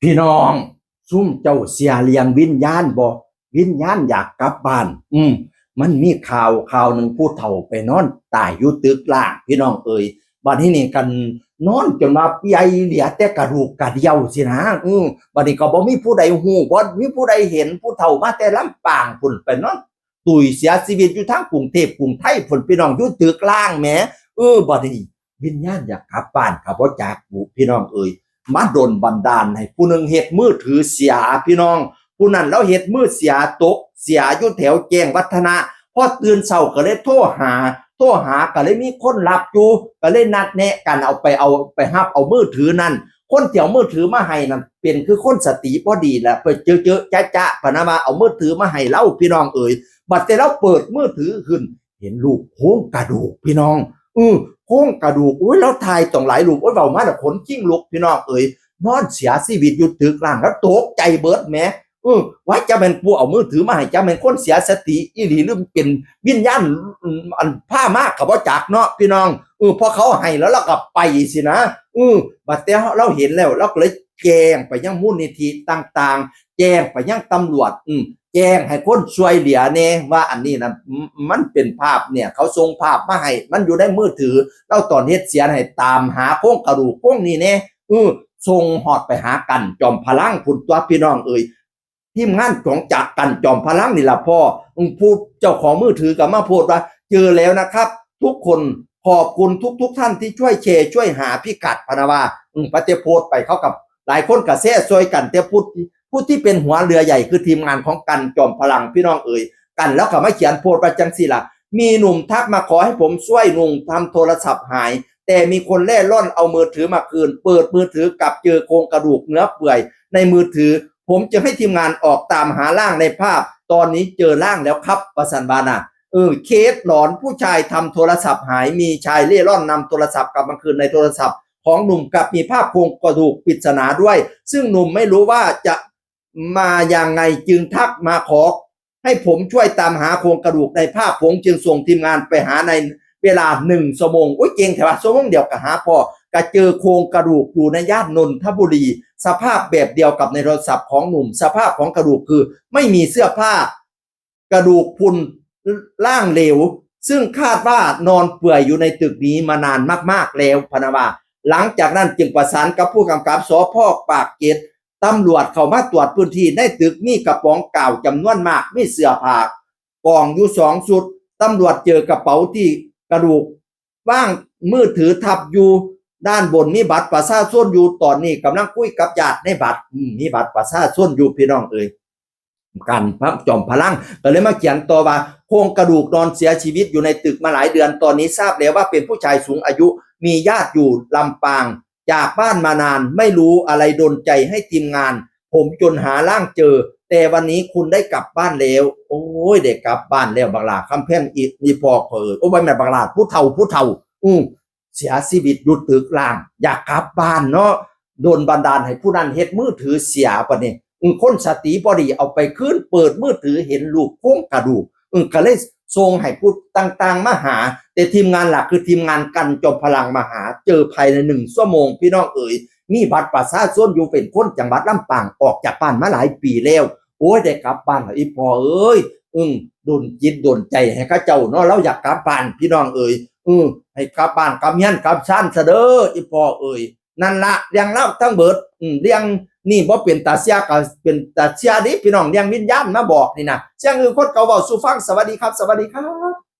พี่น้องซุ่มเจ้าเสียเลียงวิญญาณบ่วิญญาณอยากกลับบ้านมันมีข่าวหนึ่งผู้เฒ่าไปนอนตายอยู่ตึกล่างพี่น้องเอ่ยบัดนี้นี่กันนอนจนมาใหญ่เหลือแต่กระดูกกระเดี่ยวสินะบัดนี้ก็บ่มีผู้ใดฮู้บ่มีผู้ใดเห็นผู้เฒ่ามาแต่ลำปางพุ่นไปนอนตุยเสียชีวิตอยู่ทางกรุงเทพกรุงไทยพุ่นพี่น้องอยู่ตึกล่างแหมบัดนี้วิญญาณอยากกลับบ้านก็บ่จักพี่น้องเอ่ยมาดลบันดาลให้ผู้หนึ่งเฮ็ดมือถือเสียพี่น้องผู้นั้นแล้วเฮ็ดมือเสียตกเสียอยู่แถวแจ้งวัฒนะพอตื่นเช้าก็เลยโทรหาก็เลยมีคนรับอยู่ก็เลยนัดแนะกันเอาไปรับเอามือถือนั้นคนที่เอามือถือมาให้นั่นเป็นคือคนสติบ่ดีแหละไปเจอจ๊ะพะนะว่าเอามือถือมาให้เราพี่น้องเอ่ยบัดแต่เราเปิดมือถือขึ้นเห็นรูปโครงกระดูกพี่น้องโครงกระดูกอุ้ยแล้วทายต้องหลายรูปโอ้ยเว้ามาแล้วขนกิ้งลุกพี่น้องเอ่ยนอนเสียชีวิตอยู่ตึกล่างแล้วตกใจเบิดแหมว่าจะเป็นผู้เอามือถือมาให้จะเป็นคนเสียสติอีหลีหรือเป็นวิญญาณอันผ้ามากกับว่าจักเนาะพี่น้องพอเขาให้แล้วเราก็ไปสินะบัดแต่เราเห็นแล้วเราก็เลยแจ้งไปยังมูลนิธิต่างๆแจ้งไปยังตำรวจแจ้งให้คนช่วยเหลือแน่ว่าอันนี้นะมันเป็นภาพเนี่ยเขาส่งภาพมาให้มันอยู่ในมือถือเราตอนเฮ็ดเสียให้ตามหาโครงกระดูกโครงนี้แน่ส่งฮอดไปหากันจอมพลังพุ่นตัวพี่น้องเอ่ยทีมงานของจักกันจอมพลังนี่ล่ะพ่อพูดเจ้าของมือถือก็มาพูดว่าเจอแล้วนะครับทุกคนขอบคุณทุกท่านที่ช่วยแชร์ช่วยหาพิกัดพนะว่าปฏิโพสไปเขากับหลายคนก็แซ่ซอยกันแต่พูดที่เป็นหัวเรือใหญ่คือทีมงานของกันจอมพลังพี่น้องเอ่ยกันแล้วก็มาเขียนโพสต์ว่าจังซี่ล่ะมีหนุ่มทักมาขอให้ผมช่วยหนุ่มทำโทรศัพท์หายแต่มีคนเล่ร่อนเอามือถือมาคืนเปิดมือถือกลับเจอโครงกระดูกเนื้อเปื่อยในมือถือผมจะให้ทีมงานออกตามหาร่างในภาพตอนนี้เจอร่างแล้วครับประสันบานะเคสหลอนผู้ชายทำโทรศัพท์หายมีชายเล่ร่อนนำโทรศัพท์กลับมาคืนในโทรศัพท์ของหนุ่มกับมีภาพโครงกระดูกปริศนาด้วยซึ่งหนุ่มไม่รู้ว่าจะมาอย่างไงจึงทักมาขอให้ผมช่วยตามหาโครงกระดูกในภาพผมจึงส่งทีมงานไปหาในเวลา1 ชั่วโมงเก่งแต่ว่าชั่วโมงเดียวก็หาพอก็เจอโครงกระดูกอยู่ในย่านนนทบุรีสภาพแบบเดียวกับในโทรศัพท์ของหนุ่มสภาพของกระดูกคือไม่มีเสื้อผ้ากระดูกพุนล่างเหลวซึ่งคาดว่านอนเปื่อยอยู่ในตึกนี้มานานมากๆแล้วพนะว่าหลังจากนั้นจึงประสานกับผู้กำกับสพ.ปากเกร็ดตำรวจเข้ามาตรวจพื้นที่ในตึกมีกระป๋องกาวจำนวนมากมีเสื้อผ้ากองอยู่2 ชุดตำรวจเจอกระเป๋าที่กระดูกว่างมือถือทับอยู่ด้านบนมีบัตรประชาชนอยู่ตอนนี้กำลังคุยกับญาติในบัตรมีบัตรประชาชนอยู่พี่น้องเอ่ยกันพระจอมพลังก็เลยมาเขียนต่อว่าโครงกระดูกนอนเสียชีวิตอยู่ในตึกมาหลายเดือนตอนนี้ทราบแล้วว่าเป็นผู้ชายสูงอายุมีญาติอยู่ลำปางจากบ้านมานานไม่รู้อะไรดลใจให้ทีมงานผมจนหาร่างเจอแต่วันนี้คุณได้กลับบ้านแล้วโอ้ยได้กลับบ้านแล้วบักหลาคำแพงอีพอโอ้ยแม่บักหลาผู้เฒ่าเสียชีวิตอยู่ตึกล่างอยากกลับบ้านเนาะโดนบันดาลให้ผู้นั้นเฮ็ดมือถือเสียปะเนี่ยคนสติบ่ดีเอาไปคืนเปิดมือถือเห็นรูปโครงกระดูกก็เลยส่งให้ผู้ต่างๆมาหาแต่ทีมงานหลักคือทีมงานกันจอมพลังมาหาเจอภายใน1 ชั่วโมงพี่น้องเอ๋ยมีบัตรประชาชนอยู่เป็นคนจังหวัดลำปางออกจากบ้านมาหลายปีแล้วโอ้ยได้กลับบ้านแล้วอีพ่อเอ้ยดลจิตดลใจให้ข้าเจ้าเนาะเราอยากกลับบ้านพี่น้องเอ๋ยให้กลับบ้านกลับเฮียนกลับชานซะเด้ออีพ่อเอ๋ยนั่นละเรื่องเล่าทั้งเบิดเรื่องนี่บ่เป็นตาเสียก็เป็นตาเสียดิพี่น้องเรื่องวิญญาณมาบอกนี่นะเสียงคนเก่าเว้าสู่ฟังสวัสดีครับสวัสดีครับ